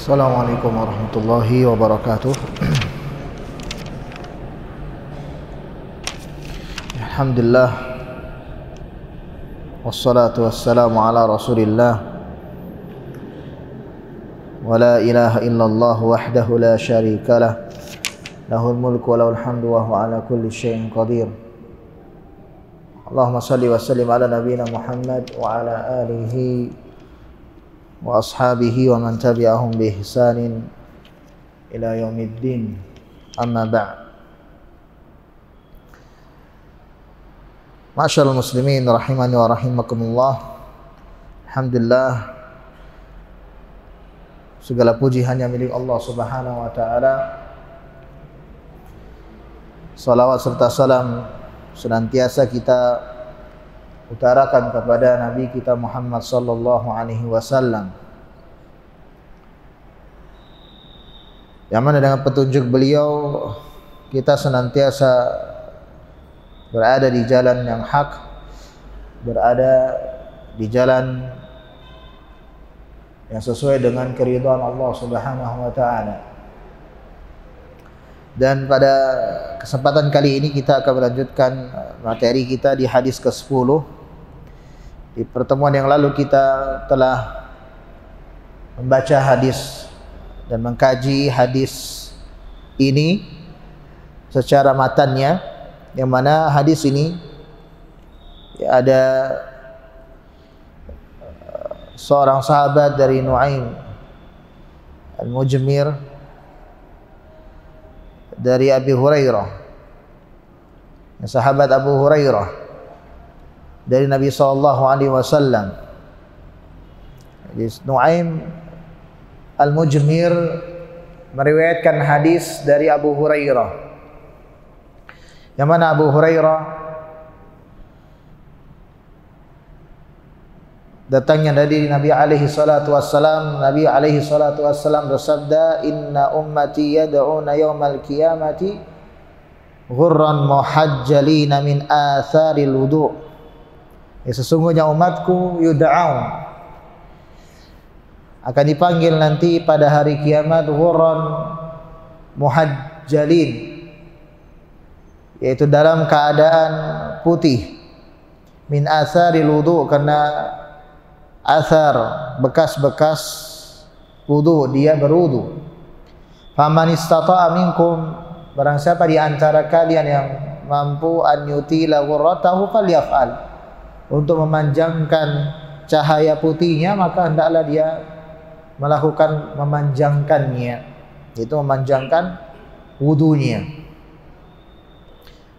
Assalamualaikum warahmatullahi wabarakatuh. Alhamdulillah, wassalatu wassalamu ala rasulillah, wa la ilaha illallah wahdahu la syarika lah, lahul mulku wa lahul hamdu wa huwa ala kulli syai'in qadir. Allahumma salli wa sallim ala nabiyyina Muhammad wa ala alihi wa ashabihi wa man tabi'ahum bi ihsanin ila yaumiddin. Amma ba'd. Ma'asyiral muslimin rahimani wa rahimakumullah. Alhamdulillah, segala puji hanya milik Allah Subhanahu wa taala. Salawat serta salam senantiasa kita utarakan kepada Nabi kita Muhammad sallallahu alaihi wasallam, yang mana dengan petunjuk beliau kita senantiasa berada di jalan yang hak, berada di jalan yang sesuai dengan keridhaan Allah Subhanahu wa taala. Dan pada kesempatan kali ini kita akan melanjutkan materi kita di hadis ke-10. Di pertemuan yang lalu kita telah membaca hadis dan mengkaji hadis ini secara matannya, yang mana hadis ini ada seorang sahabat dari Nu'aim Al-Mujmir dari Abi Hurairah, sahabat Abu Hurairah dari Nabi sallallahu alaihi wasallam. Nu'aim Al-Mujmir meriwayatkan hadis dari Abu Hurairah, yang mana Abu Hurairah datangnya dari Nabi alaihi salatu wassalam. Nabi alaihi salatu wassalam bersabda, "Inna ummati yad'una yawmal qiyamati ghurran muhajjalina min atharil wudu'." Sesungguhnya umatku yud'aun, akan dipanggil nanti pada hari kiamat ghurran muhajjalin, yaitu dalam keadaan putih, min atharil wudu', karena athar, bekas-bekas wudu, dia berwudu. Faman istata'a minkum, barang siapa di antara kalian yang mampu an yutila ghurratahu falyaf'al, untuk memanjangkan cahaya putihnya, maka hendaklah dia melakukan memanjangkannya, yaitu memanjangkan wudunya.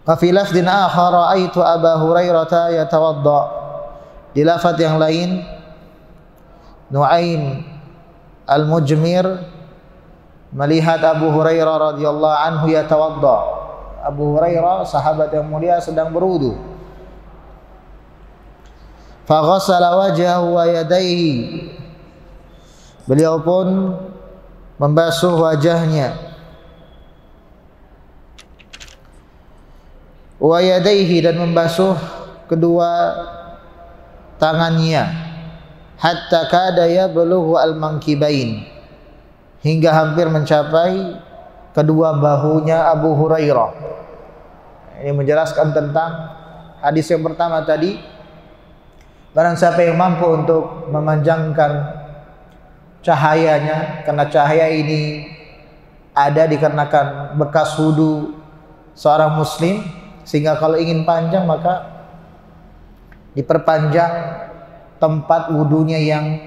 Wa fi lafdin akhar ra'aitu Abu Hurairah yatawadda, di lafaz yang lain Nu'aim Al-Mujmir melihat Abu Hurairah radhiyallahu anhu yatawadda. Abu Hurairah sahabat yang mulia sedang berwudu. Fa ghassala wajhahu wa yadayhi, beliau pun membasuh wajahnya, wa yadayhi, dan membasuh kedua tangannya, hatta kada yablughu al-mankibain, hingga hampir mencapai kedua bahunya Abu Hurairah. Ini menjelaskan tentang hadis yang pertama tadi. Barang siapa yang mampu untuk memanjangkan cahayanya, karena cahaya ini ada dikarenakan bekas wudu seorang muslim, sehingga kalau ingin panjang maka diperpanjang tempat wudunya yang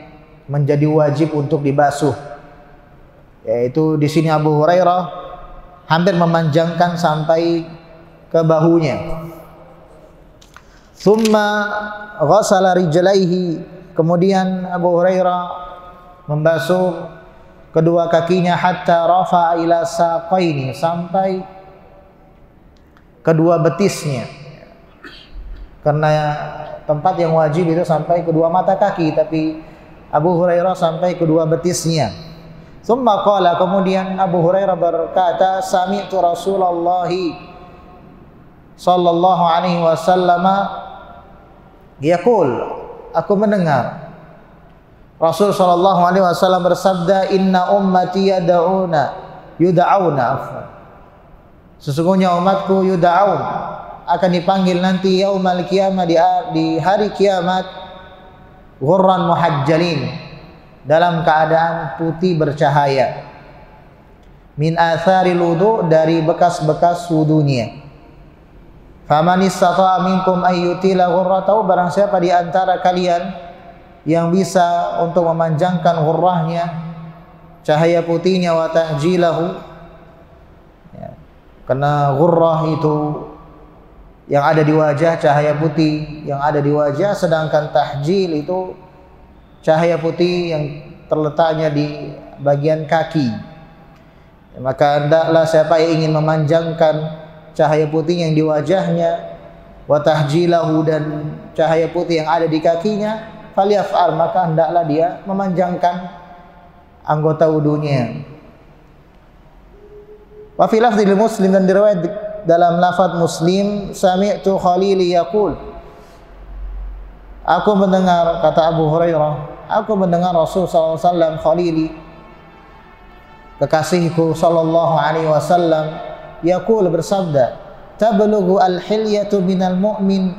menjadi wajib untuk dibasuh. Yaitu di sini Abu Hurairah hampir memanjangkan sampai ke bahunya. Thumma ghassala rijlaihi, kemudian Abu Hurairah membasuh kedua kakinya, hatta rafa'a ila saqaini, sampai kedua betisnya. Karena tempat yang wajib itu sampai kedua mata kaki, tapi Abu Hurairah sampai kedua betisnya. Tsumma qala, kemudian Abu Hurairah berkata, sami'tu Rasulullah sallallahu alaihi wasallam yaqul, aku mendengar Rasul sallallahu alaihi wasallam bersabda, "Inna ummati yud'auna afwan." Sesungguhnya umatku yud'aun, akan dipanggil nanti yaumal qiyamah, di hari kiamat, ghurran muhajjalin, dalam keadaan putih bercahaya, min atharil wudu, dari bekas-bekas wudunya. Faman istata'a minkum ayyutila ghurratahu, barang siapa di antara kalian yang bisa untuk memanjangkan ghurrahnya, cahaya putihnya, wa tahjilahu, ya, karena ghurrah itu yang ada di wajah, cahaya putih yang ada di wajah, sedangkan tahjil itu cahaya putih yang terletaknya di bagian kaki. Maka hendaklah siapa yang ingin memanjangkan cahaya putih yang di wajahnya, wa tahjilahu, dan cahaya putih yang ada di kakinya, falyaf'al, maka hendaklah dia memanjangkan anggota wudunya. Wa fi lafdzil Muslim, dan diriwayat dalam lafaz Muslim, sami'tu Khalili yaqul, aku mendengar, kata Abu Hurairah, aku mendengar Rasul sallallahu alaihi wasallam, Khalili, kekasihku sallallahu alaihi wasallam, yaqul, bersabda, tablughu al-hilyatu minal mu'min,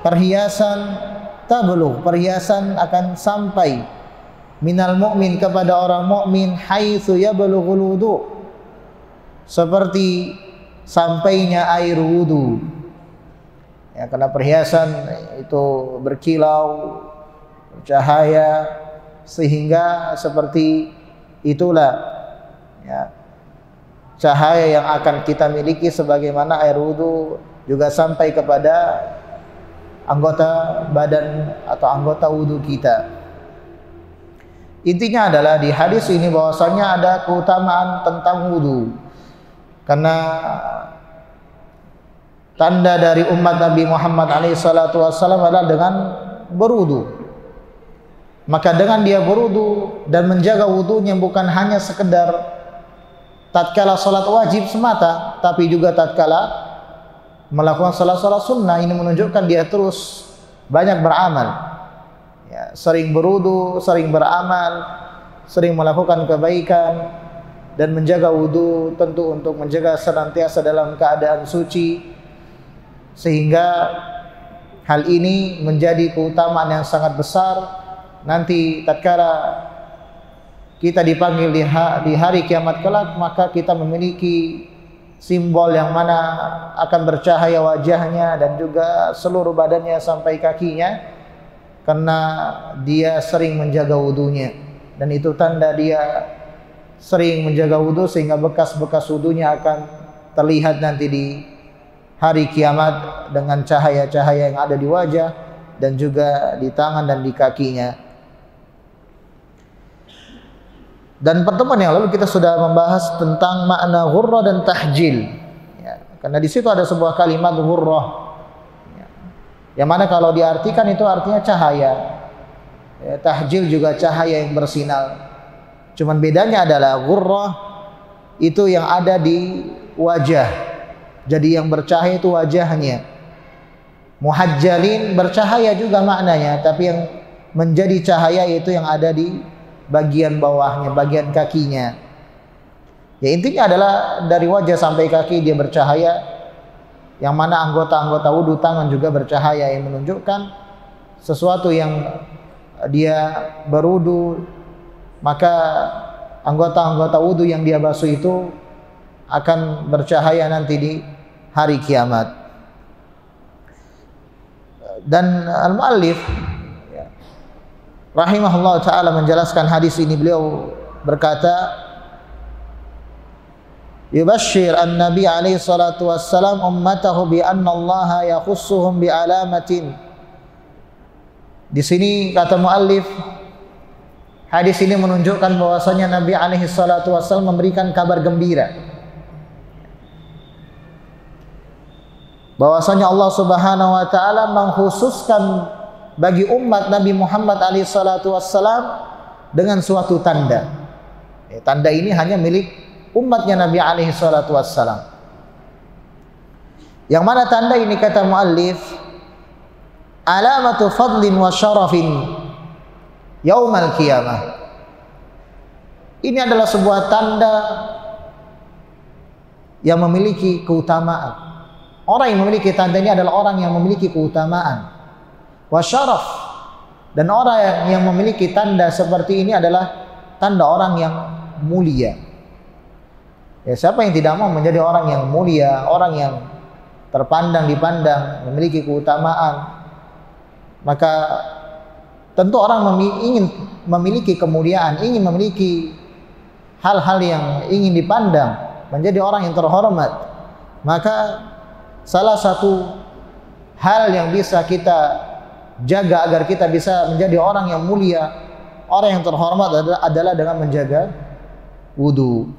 perhiasan, tablugh, perhiasan akan sampai, minal mu'min, kepada orang mukmin, haitsu yablughul wudu, seperti sampainya air wudu. Ya, karena perhiasan itu berkilau, bercahaya, sehingga seperti itulah, ya, cahaya yang akan kita miliki sebagaimana air wudu juga sampai kepada anggota badan atau anggota wudu kita. Intinya adalah di hadis ini bahwasanya ada keutamaan tentang wudu, karena tanda dari umat Nabi Muhammad SAW adalah dengan berwudu. Maka dengan dia berwudu dan menjaga wudunya, bukan hanya sekedar tatkala salat wajib semata, tapi juga tatkala melakukan salat-salat sunnah. Ini menunjukkan dia terus banyak beramal, ya, sering berwudu, sering beramal, sering melakukan kebaikan, dan menjaga wudu tentu untuk menjaga senantiasa dalam keadaan suci, sehingga hal ini menjadi keutamaan yang sangat besar. Nanti tatkala kita dipanggil di hari kiamat kelak, maka kita memiliki simbol yang mana akan bercahaya wajahnya dan juga seluruh badannya sampai kakinya, karena dia sering menjaga wudunya, dan itu tanda dia sering menjaga wudu, sehingga bekas-bekas wudunya akan terlihat nanti di hari kiamat dengan cahaya-cahaya yang ada di wajah dan juga di tangan dan di kakinya. Dan pertemuan yang lalu kita sudah membahas tentang makna ghurrah dan tahjil, ya, karena di situ ada sebuah kalimat ghurrah, ya, yang mana kalau diartikan itu artinya cahaya, ya, tahjil juga cahaya yang bersinar. Cuman bedanya adalah ghurrah itu yang ada di wajah, jadi yang bercahaya itu wajahnya. Muhajjalin bercahaya juga maknanya, tapi yang menjadi cahaya itu yang ada di bagian bawahnya, bagian kakinya. Ya, intinya adalah dari wajah sampai kaki dia bercahaya, yang mana anggota-anggota wudu, tangan juga bercahaya, yang menunjukkan sesuatu yang dia berwudu, maka anggota-anggota wudu yang dia basuh itu akan bercahaya nanti di hari kiamat. Dan al-muallif rahimahullah ta'ala menjelaskan hadis ini, beliau berkata, yubashshir an-nabi alaihi salatu wassalam ummatahu bi anna Allah yakhussuhum bi alamatin. Di sini kata muallif, hadis ini menunjukkan bahwasanya Nabi alaihi salatu wassalam memberikan kabar gembira bahwasanya Allah Subhanahu wa taala mengkhususkan bagi umat Nabi Muhammad SAW dengan suatu tanda. Tanda ini hanya milik umatnya Nabi SAW. Yang mana tanda ini, kata muallif, alamatu fadlin wa syarafin yaumal qiyamah. Ini adalah sebuah tanda yang memiliki keutamaan. Orang yang memiliki tanda ini adalah orang yang memiliki keutamaan wa syaraf. Dan orang yang memiliki tanda seperti ini adalah tanda orang yang mulia. Ya, siapa yang tidak mau menjadi orang yang mulia, orang yang terpandang, dipandang, memiliki keutamaan? Maka tentu orang ingin memiliki kemuliaan, ingin memiliki hal-hal yang ingin dipandang, menjadi orang yang terhormat. Maka salah satu hal yang bisa kita jaga agar kita bisa menjadi orang yang mulia, orang yang terhormat adalah dengan menjaga wudu.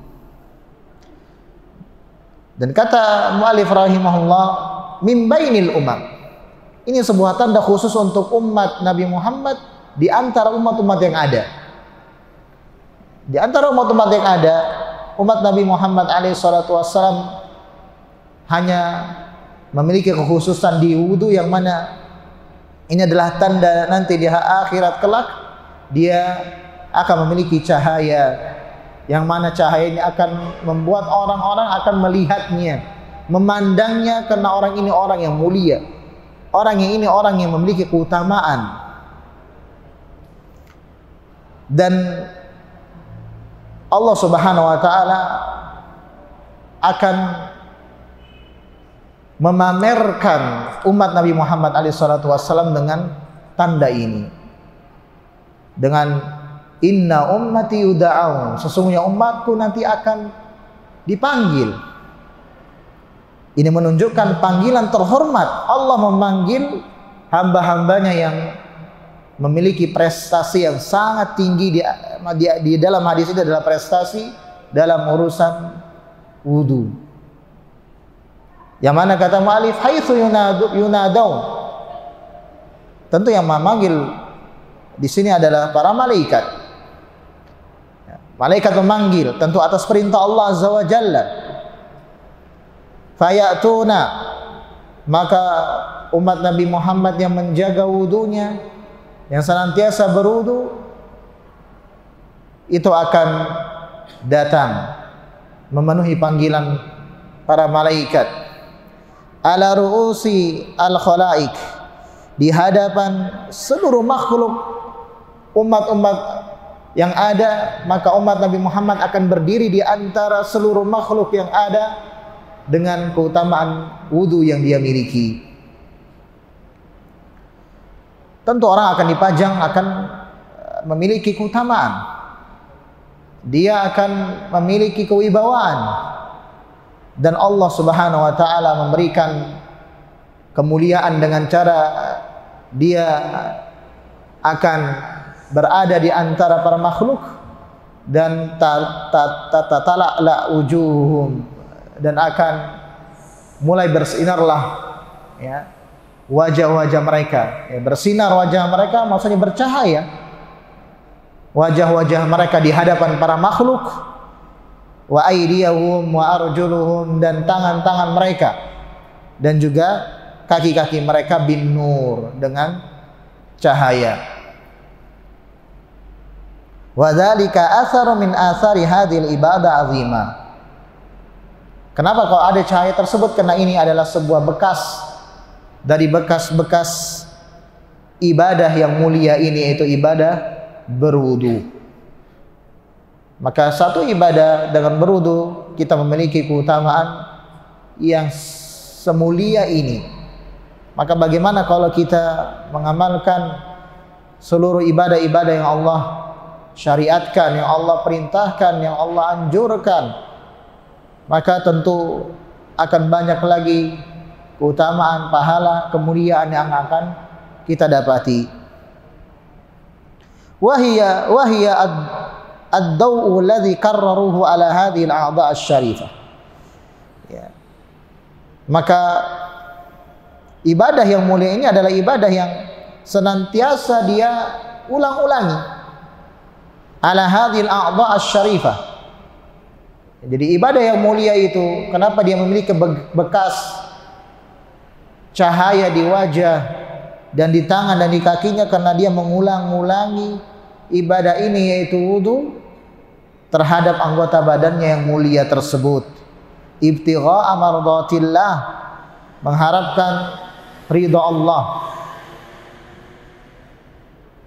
Dan kata mu'allif rahimahullah, min bainil umam. Ini sebuah tanda khusus untuk umat Nabi Muhammad di antara umat-umat yang ada. Di antara umat-umat yang ada, umat Nabi Muhammad SAW hanya memiliki kekhususan di wudu, yang mana ini adalah tanda nanti di akhirat kelak dia akan memiliki cahaya, yang mana cahaya ini akan membuat orang-orang akan melihatnya, memandangnya, karena orang ini orang yang mulia, orang yang ini orang yang memiliki keutamaan. Dan Allah Subhanahu wa taala akan memamerkan umat Nabi Muhammad SAW dengan tanda ini, dengan inna ummati yuda'aun, sesungguhnya umatku nanti akan dipanggil. Ini menunjukkan panggilan terhormat. Allah memanggil hamba-hambanya yang memiliki prestasi yang sangat tinggi. Di dalam hadis itu adalah prestasi dalam urusan wudu. Yang mana kata mu'alif, haitsu yunadaun. Tentu yang memanggil di sini adalah para malaikat. Malaikat memanggil tentu atas perintah Allah Azza wa Jalla. Fayatuna, maka umat Nabi Muhammad yang menjaga wudunya, yang senantiasa berwudu, itu akan datang memenuhi panggilan para malaikat. Ala ru'usi al-khalaik, di hadapan seluruh makhluk umat-umat yang ada, maka umat Nabi Muhammad akan berdiri di antara seluruh makhluk yang ada dengan keutamaan wudu yang dia miliki. Tentu orang akan dipajang, akan memiliki keutamaan, dia akan memiliki kewibawaan. Dan Allah Subhanahu wa taala memberikan kemuliaan dengan cara dia akan berada di antara para makhluk, dan tatala'la wujuhum, dan akan mulai bersinarlah ya wajah-wajah mereka. Ya, bersinar wajah mereka maksudnya bercahaya. Wajah-wajah mereka di hadapan para makhluk. Wa aydiyahum wa arjuluhum, dan tangan-tangan mereka dan juga kaki-kaki mereka bin nur, dengan cahaya. Wa dzalika atharu min athari hadhil ibadah azimah. Kenapa kalau ada cahaya tersebut? Karena ini adalah sebuah bekas dari bekas-bekas ibadah yang mulia ini, yaitu ibadah berwudu. Maka satu ibadah dengan berwudu, kita memiliki keutamaan yang semulia ini. Maka bagaimana kalau kita mengamalkan seluruh ibadah-ibadah yang Allah syariatkan, yang Allah perintahkan, yang Allah anjurkan, maka tentu akan banyak lagi keutamaan, pahala, kemuliaan yang akan kita dapati. Wahia ad-daw'u alladhi karraruhu ala hadhihi al-a'dha' asy-syarifah. Ya. Maka ibadah yang mulia ini adalah ibadah yang senantiasa dia ulang-ulangi. Ala hadhihi al-a'dha' asy-syarifah. Jadi ibadah yang mulia itu, kenapa dia memiliki bekas cahaya di wajah dan di tangan dan di kakinya? Karena dia mengulang-ulangi ibadah ini yaitu wudu terhadap anggota badannya yang mulia tersebut. Ibtigha'a mardatillah, mengharapkan ridha Allah.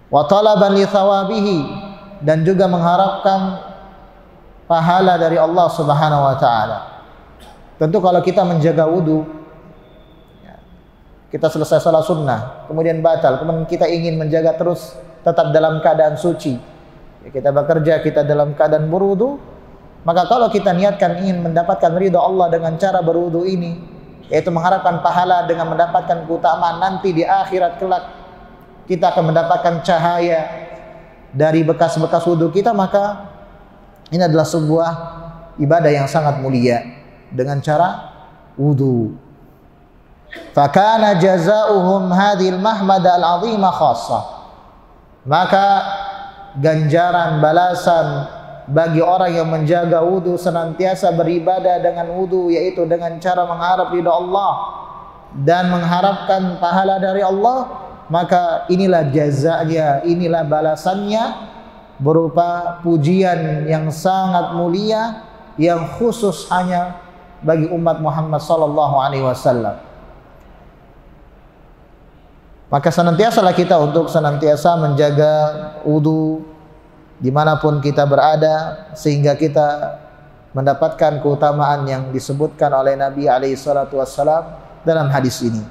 Wa talaban li thawabihi, dan juga mengharapkan pahala dari Allah Subhanahu wa taala. Tentu kalau kita menjaga wudu, kita selesai salat sunnah, kemudian batal, kemudian kita ingin menjaga terus tetap dalam keadaan suci, kita bekerja, kita dalam keadaan berwudu, maka kalau kita niatkan ingin mendapatkan ridha Allah dengan cara berwudu ini, yaitu mengharapkan pahala dengan mendapatkan keutamaan nanti di akhirat kelak, kita akan mendapatkan cahaya dari bekas-bekas wudu kita, maka ini adalah sebuah ibadah yang sangat mulia dengan cara wudu. Fakana jazaohum hadhil mahmada al-'azima khassah, maka ganjaran balasan bagi orang yang menjaga wudu, senantiasa beribadah dengan wudu, yaitu dengan cara mengharap ridha Allah dan mengharapkan pahala dari Allah, maka inilah jazanya, inilah balasannya, berupa pujian yang sangat mulia yang khusus hanya bagi umat Muhammad sallallahu alaihi wasallam. Maka senantiasalah kita untuk senantiasa menjaga wudu dimanapun kita berada, sehingga kita mendapatkan keutamaan yang disebutkan oleh Nabi alaihi salatu wassalam dalam hadis ini.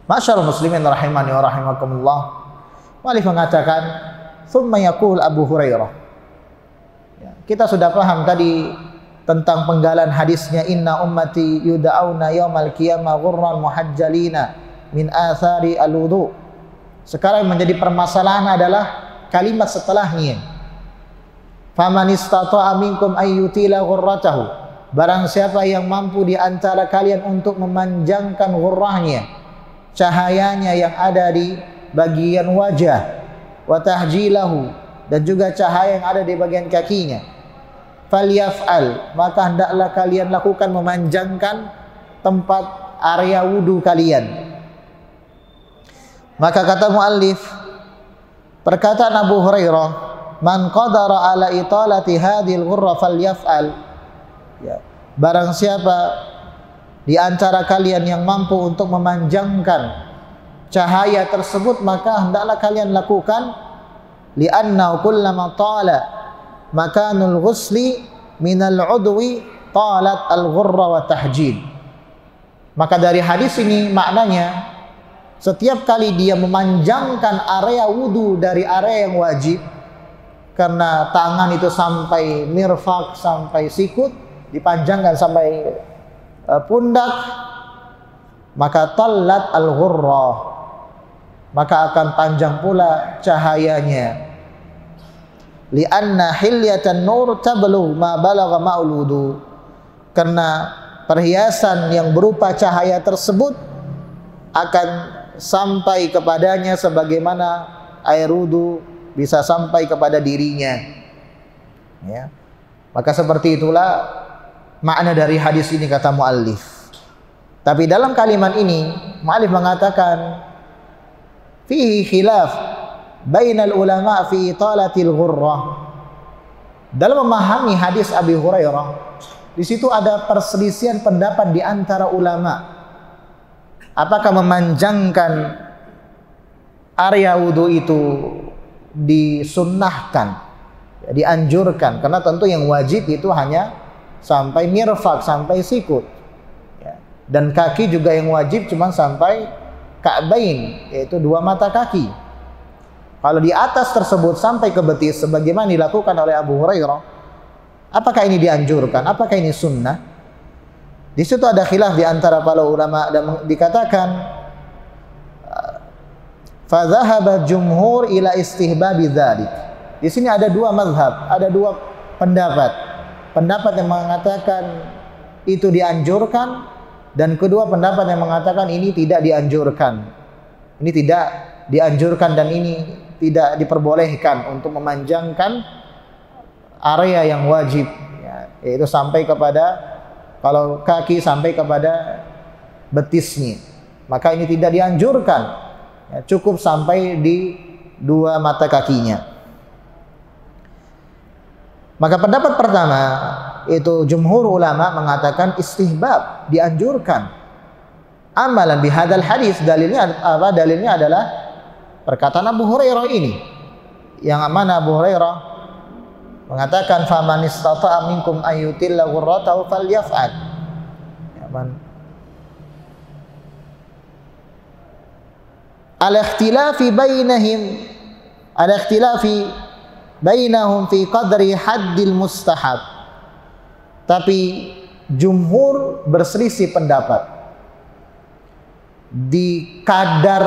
Masyaallah muslimin rahimani wa rahimakumullah. Mu'allif mengatakan, "Tsumma yaqul Abu Hurairah." Ya, kita sudah paham tadi tentang penggalan hadisnya, inna ummati yud'auna yaumal qiyamah ghurran muhajjalina min athari al-wudu. Sekarang yang menjadi permasalahan adalah kalimat setelahnya. Faman istata'a minkum ayyutila ghurratahu. Barang siapa yang mampu di antara kalian untuk memanjangkan ghurrahnya, cahayanya yang ada di bagian wajah, wa tahjilahu, dan juga cahaya yang ada di bagian kakinya, falyaf'al, maka hendaklah kalian lakukan memanjangkan tempat area wudu kalian. Maka kata muallif, perkataan Abu Hurairah, man qadara ala italati hadhil ghurra falyaf'al, ya, barang siapa di antara kalian yang mampu untuk memanjangkan cahaya tersebut, maka hendaklah kalian lakukan, li'anna kullama tala makanul ghusli minal udwi talat al-ghurra wa tahjil. Maka dari hadis ini maknanya, setiap kali dia memanjangkan area wudu dari area yang wajib, karena tangan itu sampai mirfaq, sampai sikut, dipanjangkan sampai pundak, maka tallat al-ghurra, maka akan panjang pula cahayanya. Li'anna hilyatan nur tablugh ma balagha ma'ul wudu, karena perhiasan yang berupa cahaya tersebut akan sampai kepadanya sebagaimana air wudu bisa sampai kepada dirinya, ya. Maka seperti itulah makna dari hadis ini, kata muallif. Tapi dalam kalimat ini muallif mengatakan fihi khilaf bainal ulama fi italatil ghurrah. Dalam memahami hadis Abi Hurairah, di situ ada perselisihan pendapat di antara ulama. Apakah memanjangkan area wudu itu disunnahkan, dianjurkan? Karena tentu yang wajib itu hanya sampai mirfaq, sampai sikut, ya. Dan kaki juga yang wajib cuma sampai ka'bain, yaitu dua mata kaki. Kalau di atas tersebut sampai ke betis, sebagaimana dilakukan oleh Abu Hurairah, apakah ini dianjurkan? Apakah ini sunnah? Di situ ada khilaf di antara para ulama, dan dikatakan fa dhahaba jumhur ila istihbabi dzalik. Di sini ada dua mazhab, ada dua pendapat. Pendapat yang mengatakan itu dianjurkan, dan kedua pendapat yang mengatakan ini tidak dianjurkan. Ini tidak dianjurkan dan ini tidak diperbolehkan untuk memanjangkan area yang wajib, ya, yaitu sampai kepada, kalau kaki sampai kepada betisnya, maka ini tidak dianjurkan, ya, cukup sampai di dua mata kakinya. Maka pendapat pertama itu jumhur ulama mengatakan istihbab, dianjurkan amalan bihadal hadis. Dalilnya apa? Dalilnya adalah perkataan Abu Hurairah ini, yang mana Abu Hurairah mengatakan faman istata'a minkum ayyutilla ghurratahu falyaf'al. Ya, al-ikhtilafi bainahum fi qadri haddil mustahab. Tapi jumhur berselisih pendapat di kadar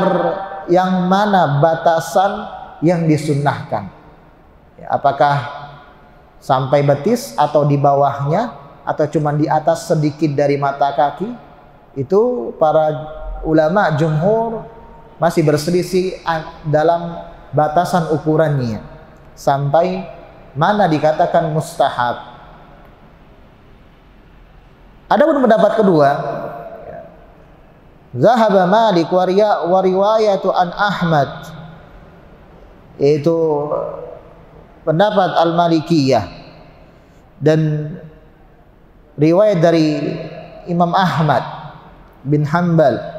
yang mana batasan yang disunnahkan. Ya, apakah sampai betis atau di bawahnya atau cuma di atas sedikit dari mata kaki? Itu para ulama jumhur masih berselisih dalam batasan ukurannya, sampai mana dikatakan mustahab. Adapun pendapat kedua, zahaba Malik wa riwayatu an Ahmad, yaitu pendapat Al-Malikiyah dan riwayat dari Imam Ahmad bin Hanbal.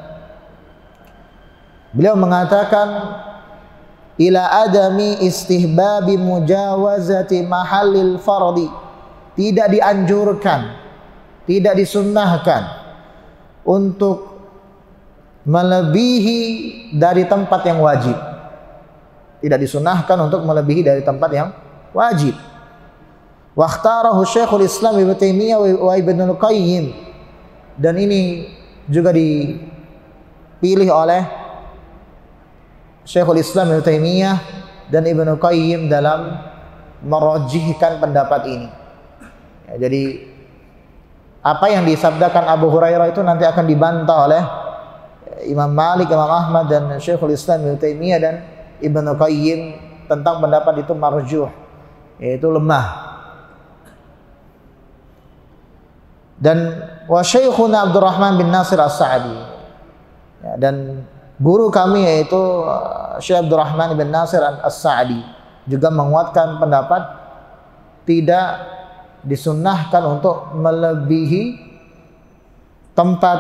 Beliau mengatakan ila adami istihbabi mujawazati mahallil fardi, tidak dianjurkan, tidak disunnahkan untuk melebihi dari tempat yang wajib. Tidak disunnahkan untuk melebihi dari tempat yang wajib. Wa ikhtarahu Syekhul Islam Ibnu Taimiyah wa Ibnu Qayyim, dan ini juga dipilih oleh Syekhul Islam Ibnu Taimiyah dan Ibnu Qayyim dalam merajihkan pendapat ini. Ya, jadi apa yang disabdakan Abu Hurairah itu nanti akan dibantah oleh Imam Malik, Imam Ahmad, dan Syekhul Islam Ibnu Taimiyah dan Ibnu Qayyim tentang pendapat itu marjuh, yaitu lemah. Dan wa Syekhuna Abdurrahman bin Nasir As-Sa'di, ya, dan guru kami yaitu Syekh Abdurrahman bin Nasir As-Sa'di juga menguatkan pendapat tidak disunnahkan untuk melebihi tempat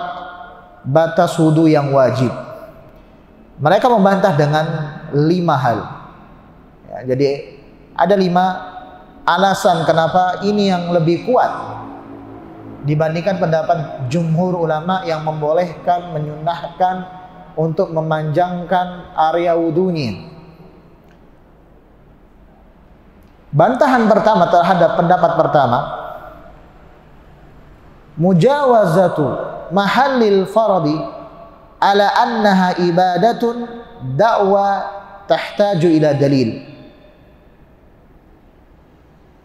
batas wudu yang wajib. Mereka membantah dengan 5 hal. Ya, jadi ada 5 alasan kenapa ini yang lebih kuat dibandingkan pendapat jumhur ulama yang membolehkan, menyunnahkan untuk memanjangkan area wudunya. Bantahan pertama terhadap pendapat pertama, mujawazatu mahallil fardi ala annaha ibadatun da'wa tahtaju ila dalil,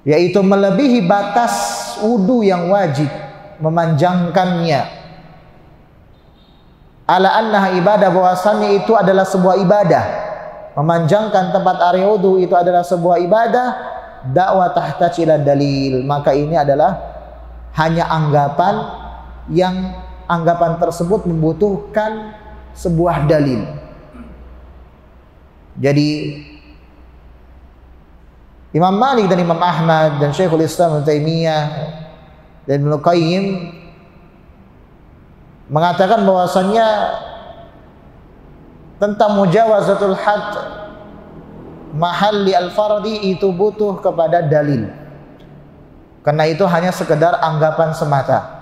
yaitu melebihi batas wudu yang wajib, memanjangkannya. Ala annaha ibadah, bahwasannya itu adalah sebuah ibadah, memanjangkan tempat area wudu itu adalah sebuah ibadah, dakwah tahtaju ila dalil, maka ini adalah hanya anggapan yang anggapan tersebut membutuhkan sebuah dalil. Jadi Imam Malik dan Imam Ahmad dan Syekhul Islam Ibnu Taimiyah dan Ibnu Qayyim mengatakan bahwasannya tentang mujawazatul had mahalli al-fardi itu butuh kepada dalil, karena itu hanya sekedar anggapan semata.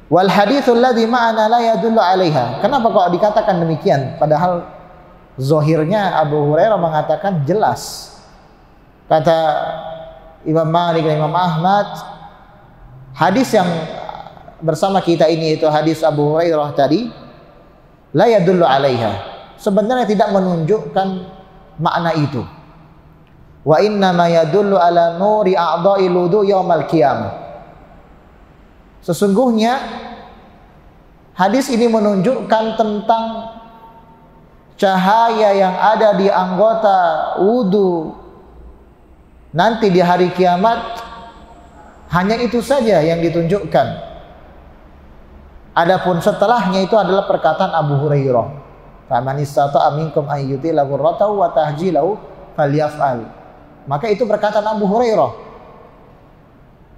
Wal haditsul ladzi ma'ana la yadullu 'alaiha. Kenapa kok dikatakan demikian padahal zahirnya Abu Hurairah mengatakan jelas. Kata Imam Malik dan Imam Ahmad, hadis yang bersama kita ini itu hadis Abu Hurairah tadi, la yadullu 'alaiha, sebenarnya tidak menunjukkan makna itu. Wa inna ma yadullu ala nuri a'dha'il wudu yaumal qiyamah. Sesungguhnya hadis ini menunjukkan tentang cahaya yang ada di anggota wudu nanti di hari kiamat. Hanya itu saja yang ditunjukkan. Adapun setelahnya itu adalah perkataan Abu Hurairah. Faman istata'a minkum an yutila ghurratahu wa tahjilahu falyaf'al. Maka itu perkataan Abu Hurairah.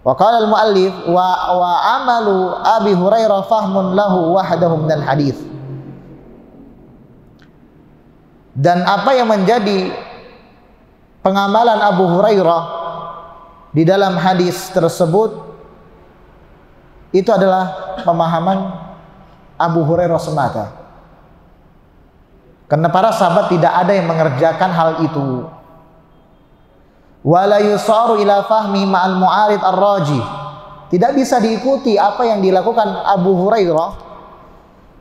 Wa qala al-muallif wa amalu Abi Hurairah fahmun lahu wahdahu minal hadis. Dan apa yang menjadi pengamalan Abu Hurairah di dalam hadis tersebut itu adalah pemahaman Abu Hurairah semata. Karena para sahabat tidak ada yang mengerjakan hal itu. Wala yusaru ila fahmi ma'al mu'arid ar-rajih. Tidak bisa diikuti apa yang dilakukan Abu Hurairah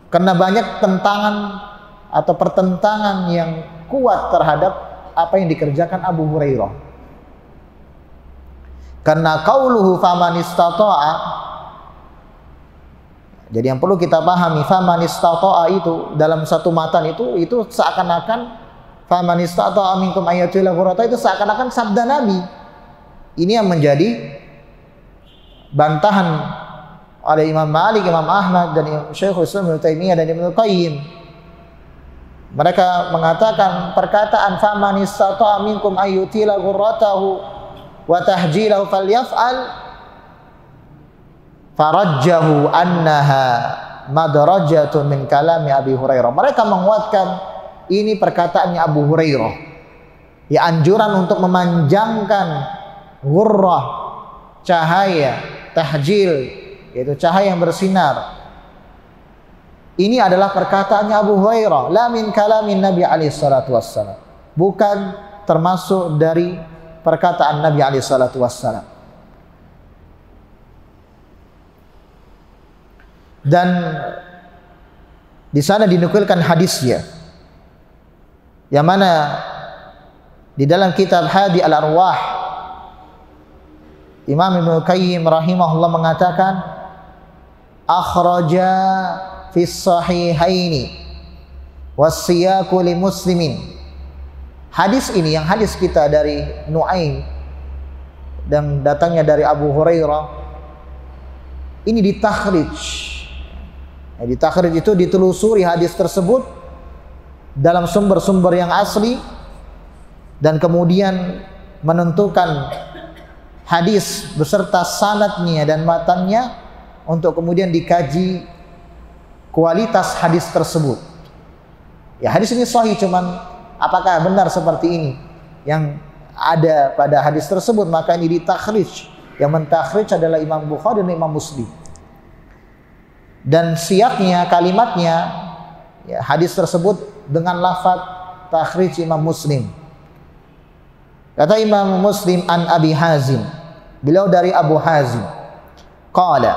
karena banyak tentangan atau pertentangan yang kuat terhadap apa yang dikerjakan Abu Hurairah. Karena qauluhu faman istata'a, jadi yang perlu kita pahami, faman istata'a itu dalam satu matan itu seakan-akan faman istata'a minkum ayatila ghurrata itu seakan-akan sabda Nabi. Ini yang menjadi bantahan oleh Imam Malik, Imam Ahmad dan Syekhul Islam Ibnu Taimiyah dan Ibnu Qayyim. Mereka mengatakan perkataan faman istata'a minkum ayatila ghurratahu wa tahjilahu falyaf'al farajjahu annaha madrajatun min kalami Abi Hurairah. Mereka menguatkan ini perkataannya Abu Hurairah. Ya, anjuran untuk memanjangkan ghurrah, cahaya, tahjil, yaitu cahaya yang bersinar. Ini adalah perkataannya Abu Hurairah, la min kalamin Nabi alaihi salatu wassalam. Bukan termasuk dari perkataan Nabi alaihi salatu wassalam. Dan di sana dinukilkan hadisnya, yang mana di dalam kitab Hadi al-Arwah Imam Ibnu Qayyim rahimahullah mengatakan akhraja fi sahihaini was-siyaqu li muslimin. Hadis ini, yang hadis kita dari Nuaim dan datangnya dari Abu Hurairah, ini ditakhrij. Di takhrij itu ditelusuri hadis tersebut dalam sumber-sumber yang asli dan kemudian menentukan hadis beserta sanadnya dan matannya untuk kemudian dikaji kualitas hadis tersebut. Ya, hadis ini sahih, cuman apakah benar seperti ini yang ada pada hadis tersebut? Maka ini ditakhrij. Yang mentakhrij adalah Imam Bukhari dan Imam Muslim. Dan siaknya, kalimatnya, ya, hadis tersebut dengan lafaz takhrij Imam Muslim. Kata Imam Muslim an Abi Hazim, beliau dari Abu Hazim, qala,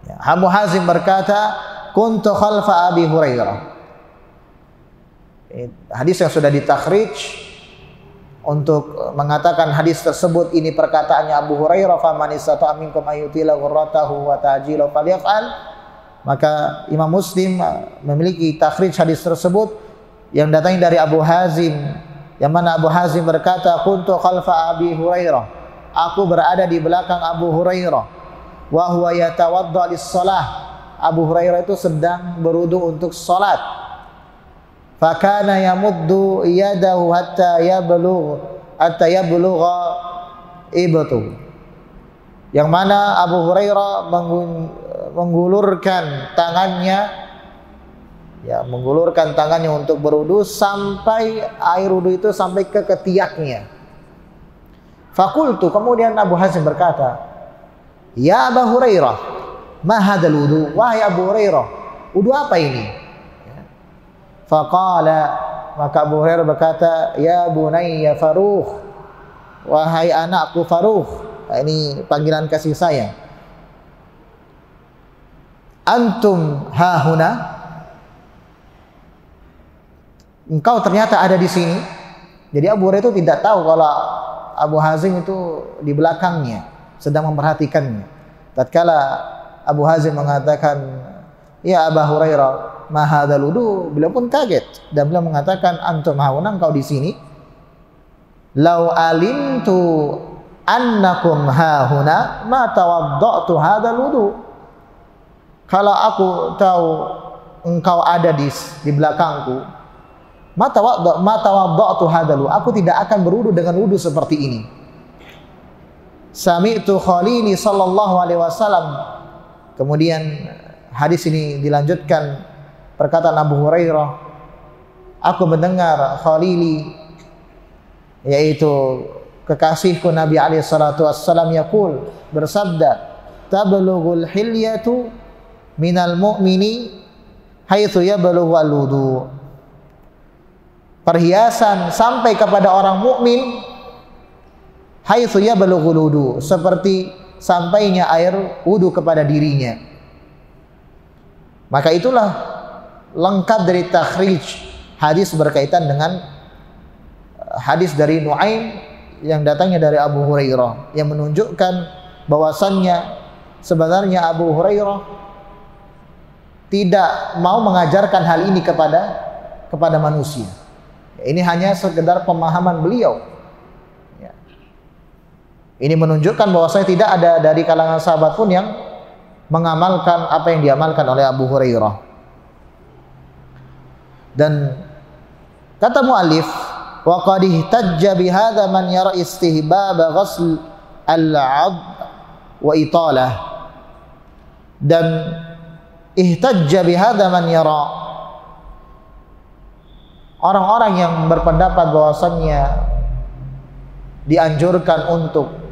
ya, Abu Hazim berkata, kuntu khalfa Abi Hurairah. Hadis yang sudah ditakhrij untuk mengatakan hadis tersebut ini perkataannya Abu Hurairah, faman istata'a minkum ayyutila ghurratahu wa ta'jilahu falyaf'al. Maka Imam Muslim memiliki takhrij hadis tersebut yang datangnya dari Abu Hazim, yang mana Abu Hazim berkata, kuntu khalfa Abi Hurairah, aku berada di belakang Abu Hurairah, wa huwa yatawadda lis-shalah. Abu Hurairah itu sedang berwudu untuk salat. Fakana yamuddu yadahu hatta yablugha ibtu. Yang mana Abu Hurairah menggulurkan tangannya, ya, menggulurkan tangannya untuk berwudu sampai air wudu itu sampai ke ketiaknya. Fakultu, kemudian Abu Hazim berkata, ya Abu Hurairah, ma hadzal wudu? Wahai Abu Hurairah, wudu apa ini? Faqala, maka Abu Hurairah berkata, ya bunayya Farukh, wahai anakku Farukh. Nah, ini panggilan kasih sayang. Antum hahuna, engkau ternyata ada di sini. Jadi Abu Hurairah itu tidak tahu kalau Abu Hazim itu di belakangnya sedang memperhatikannya. Tatkala Abu Hazim mengatakan, ya Abu Hurairah, ma hadzal wudu, beliau pun kaget dan beliau mengatakan, antum hauna, engkau di sini. Lau alimtu annakum hahuna ma tawadda'tu hadzal wudu. Kalau aku tahu engkau ada di belakangku, mata wadda'tu hadalu, aku tidak akan berwudu dengan wudu seperti ini. Sami'tu khalili sallallahu alaihi wasallam. Kemudian hadis ini dilanjutkan perkataan Abu Hurairah, aku mendengar khalili, yaitu kekasihku Nabi alaihi salatu wassalam, yaqul, bersabda, tablughul hilyatu minal mu'mini haitsu yablughu al-wudu. Perhiasan sampai kepada orang mukmin haitsu yablughu al-wudu, seperti sampainya air wudu kepada dirinya. Maka itulah lengkap dari takhrij hadis berkaitan dengan hadis dari Nuaim yang datangnya dari Abu Hurairah, yang menunjukkan bahwasannya sebenarnya Abu Hurairah tidak mau mengajarkan hal ini kepada manusia. Ini hanya sekedar pemahaman beliau. Ini menunjukkan bahwasanya tidak ada dari kalangan sahabat pun yang mengamalkan apa yang diamalkan oleh Abu Hurairah. Dan kata muallif, wa qad ihtajja bi hadza man yara istihbab ghusl al-'adh wa italah. Dan ihtajja bi hadza man yara, orang-orang yang berpendapat bahwasannya dianjurkan untuk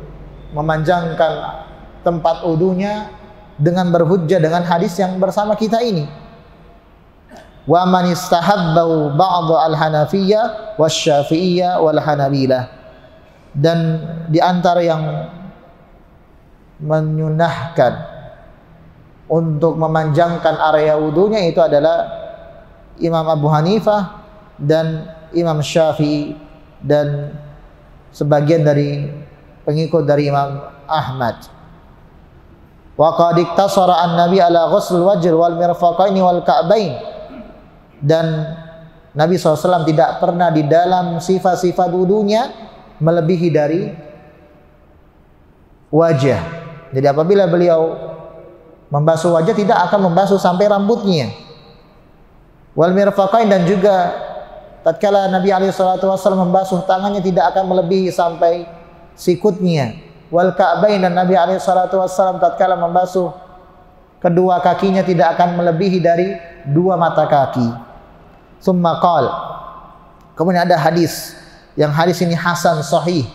memanjangkan tempat wudunya dengan berhujjah dengan hadis yang bersama kita ini. Wa man istahabbahu ba'd al-Hanafiyyah wasy-Syafi'iyyah wal Hanabilah. Dan di antara yang menyunahkan untuk memanjangkan area wudunya itu adalah Imam Abu Hanifah dan Imam Syafi'i dan sebagian dari pengikut dari Imam Ahmad. Wa qad iktasara an-nabi ala ghusl wajh wal mirfaqaini wal ka'bain. Dan Nabi SAW tidak pernah di dalam sifat-sifat wudunya melebihi dari wajah. Jadi apabila beliau membasuh wajah tidak akan membasuh sampai rambutnya. Wal mirfaqain, dan juga tatkala Nabi SAW membasuh tangannya tidak akan melebihi sampai sikutnya. Wal ka'bain, dan Nabi SAW tatkala membasuh kedua kakinya tidak akan melebihi dari dua mata kaki. Tsumma qala, kemudian ada hadis, yang hadis ini hasan sahih,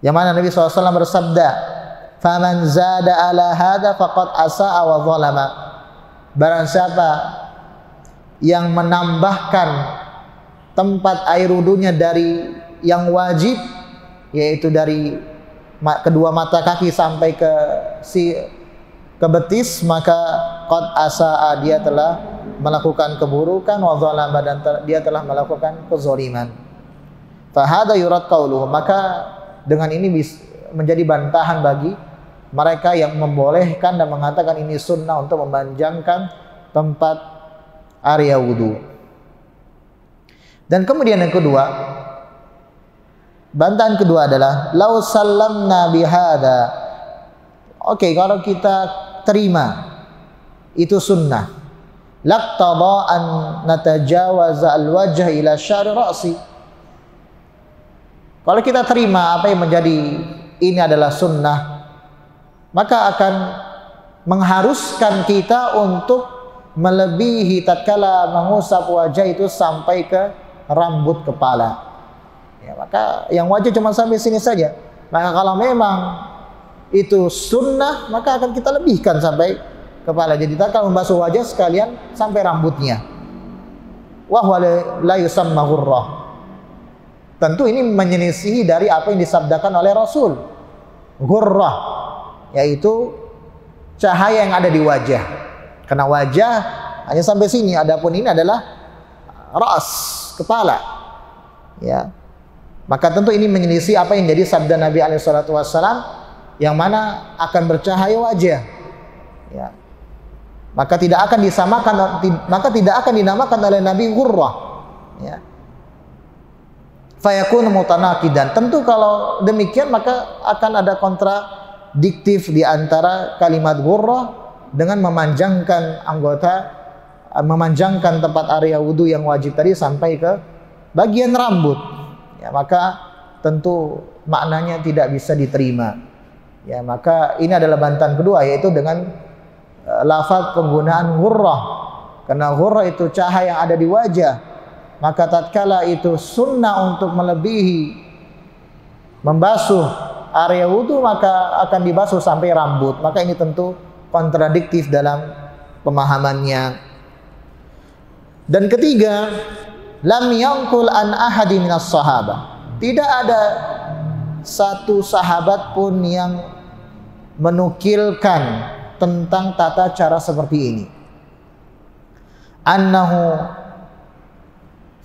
yang mana Nabi SAW bersabda, faman zada ala hadza faqad asa'a wa zalama. Barang siapa yang menambahkan tempat air wudunya dari yang wajib, yaitu dari kedua mata kaki sampai ke betis, maka qad asa'a, dia telah melakukan keburukan, wa zalama, dan dia telah melakukan kezaliman. Fa hadza yurad qauluhu, maka dengan ini menjadi bantahan bagi mereka yang membolehkan dan mengatakan ini sunnah untuk memanjangkan tempat area wudu. Dan kemudian yang kedua, bantahan kedua adalah lau sallamna bihada. Oke, kalau kita terima itu sunnah, laqtada an natajawaza al-wajh ila sya'ri ra'si. Kalau kita terima apa yang menjadi ini adalah sunnah, maka akan mengharuskan kita untuk melebihi tatkala mengusap wajah itu sampai ke rambut kepala. Ya, maka yang wajah cuma sampai sini saja. Maka kalau memang itu sunnah, maka akan kita lebihkan sampai kepala. Jadi kita akan membasuh wajah sekalian sampai rambutnya. Wa huwa la yusamma ghurrah. Tentu ini menyelisihi dari apa yang disabdakan oleh Rasul. Ghurrah, yaitu cahaya yang ada di wajah. Karena wajah hanya sampai sini, adapun ini adalah ras, kepala. Ya. Maka tentu ini menyelisih apa yang jadi sabda Nabi SAW, yang mana akan bercahaya wajah. Ya. Maka tidak akan disamakan, maka tidak akan dinamakan oleh Nabi ghurrah. Ya. Fayakun mutanaqidan. Tentu kalau demikian maka akan ada kontradiktif di antara kalimat ghurrah dengan memanjangkan anggota memanjangkan tempat area wudu yang wajib tadi sampai ke bagian rambut, ya, maka tentu maknanya tidak bisa diterima. Ya, maka ini adalah bantahan kedua, yaitu dengan lafaz penggunaan ghurrah. Karena ghurrah itu cahaya yang ada di wajah, maka tatkala itu sunnah untuk melebihi membasuh area wudu, maka akan dibasuh sampai rambut. Maka ini tentu kontradiktif dalam pemahamannya. Dan ketiga, lam yanqul an ahadi minas sahabah. Tidak ada satu sahabat pun yang menukilkan tentang tata cara seperti ini. Annahu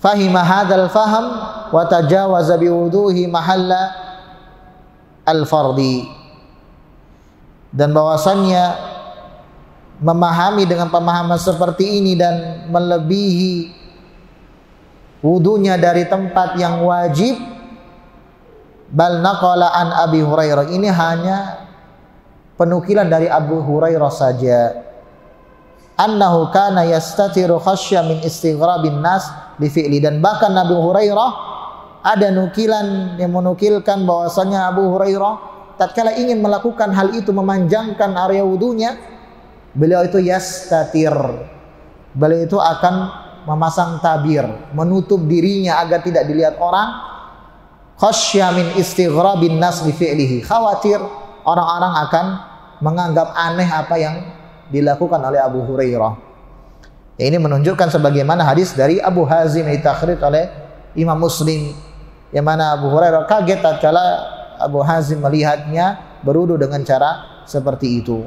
fahima hadzal faham wa tajawaza biwuduhi mahalla al-fardi. Dan bahwasannya memahami dengan pemahaman seperti ini dan melebihi wudunya dari tempat yang wajib, bal naqala an Abi Hurairah, ini hanya penukilan dari Abu Hurairah saja, annahu kana yastatiru khasyya min istighrabin nas li fi'li. Dan bahkan Abu Hurairah ada nukilan yang menukilkan bahwasanya Abu Hurairah tatkala ingin melakukan hal itu, memanjangkan area wudunya, beliau itu yastatir, beliau itu akan memasang tabir, menutup dirinya agar tidak dilihat orang. Khasyya min istighrabin nas bi fi'lihi, khawatir orang-orang akan menganggap aneh apa yang dilakukan oleh Abu Hurairah. Ini menunjukkan sebagaimana hadis dari Abu Hazim yang ditakhrij oleh Imam Muslim, yang mana Abu Hurairah kaget tatkala Abu Hazim melihatnya berwudu dengan cara seperti itu.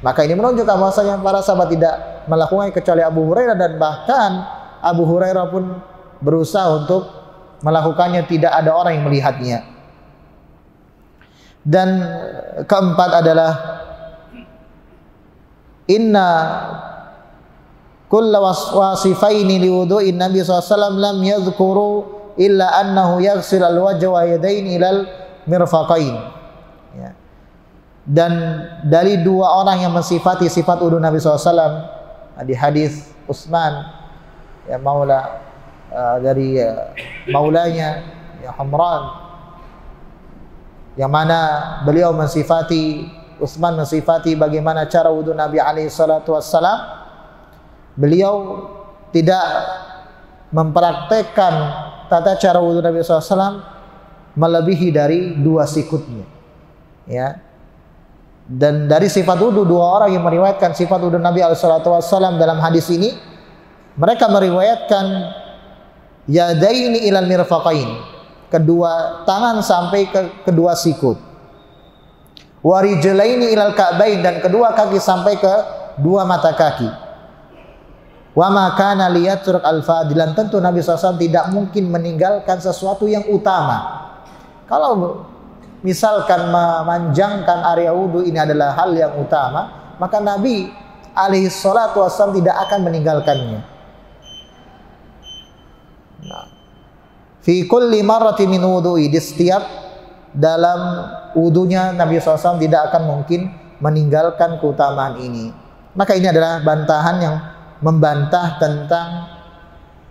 Maka ini menunjukkan bahwasanya para sahabat tidak melakukannya kecuali Abu Hurairah, dan bahkan Abu Hurairah pun berusaha untuk melakukannya, tidak ada orang yang melihatnya. Dan keempat adalah inna kulla wasifaini liwudu'in Nabi SAW lam yadhkuru illa annahu yaghsil al-wajha wa yadaini ilal mirfaqain. Ya. Dan dari dua orang yang mensifati sifat wudu Nabi SAW di hadis Utsman, ya, maula dari maulanya, ya, Humran, yang mana beliau mensifati, Utsman mensifati bagaimana cara wudu Nabi alaihi salatu wassalam. Beliau tidak mempraktekkan tata cara wudu Nabi SAW melebihi dari dua sikutnya, ya. Dan dari sifat wudu, dua orang yang meriwayatkan sifat wudu Nabi SAW dalam hadis ini, mereka meriwayatkan yadaini ilal mirfaqain, kedua tangan sampai ke kedua sikut, warijlaini ilal ka'bain, dan kedua kaki sampai ke dua mata kaki. Wa ma kana liyatruk al-fadilan, tentu Nabi SAW tidak mungkin meninggalkan sesuatu yang utama. Kalau misalkan memanjangkan area wudu ini adalah hal yang utama, maka Nabi alaihi salatu wassalam tidak akan meninggalkannya. Nah, fi kulli marratin min wudu'i, di setiap dalam wudunya Nabi SAW tidak akan mungkin meninggalkan keutamaan ini. Maka ini adalah bantahan yang membantah tentang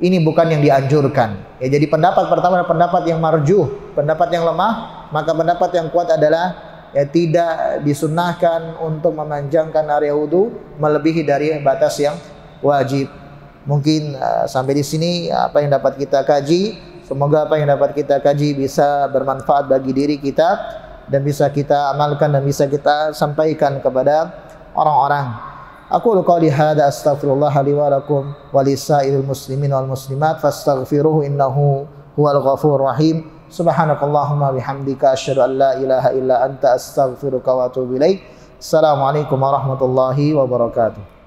ini bukan yang dianjurkan. Ya, jadi pendapat pertama adalah pendapat yang marjuh, pendapat yang lemah. Maka pendapat yang kuat adalah ya tidak disunnahkan untuk memanjangkan area wudu melebihi dari batas yang wajib. Mungkin sampai di sini apa yang dapat kita kaji. Semoga apa yang dapat kita kaji bisa bermanfaat bagi diri kita dan bisa kita amalkan dan bisa kita sampaikan kepada orang-orang. Aqulu qouli hadza astaghfirullah li wa lakum wa lisairil muslimin wal muslimat fastaghfiruhu innahu huwal ghafurur rahim. Subhanakallahumma bihamdika asyhadu an la ilaha illa anta astaghfiruka wa atubu ilaik. Assalamualaikum warahmatullahi wabarakatuh.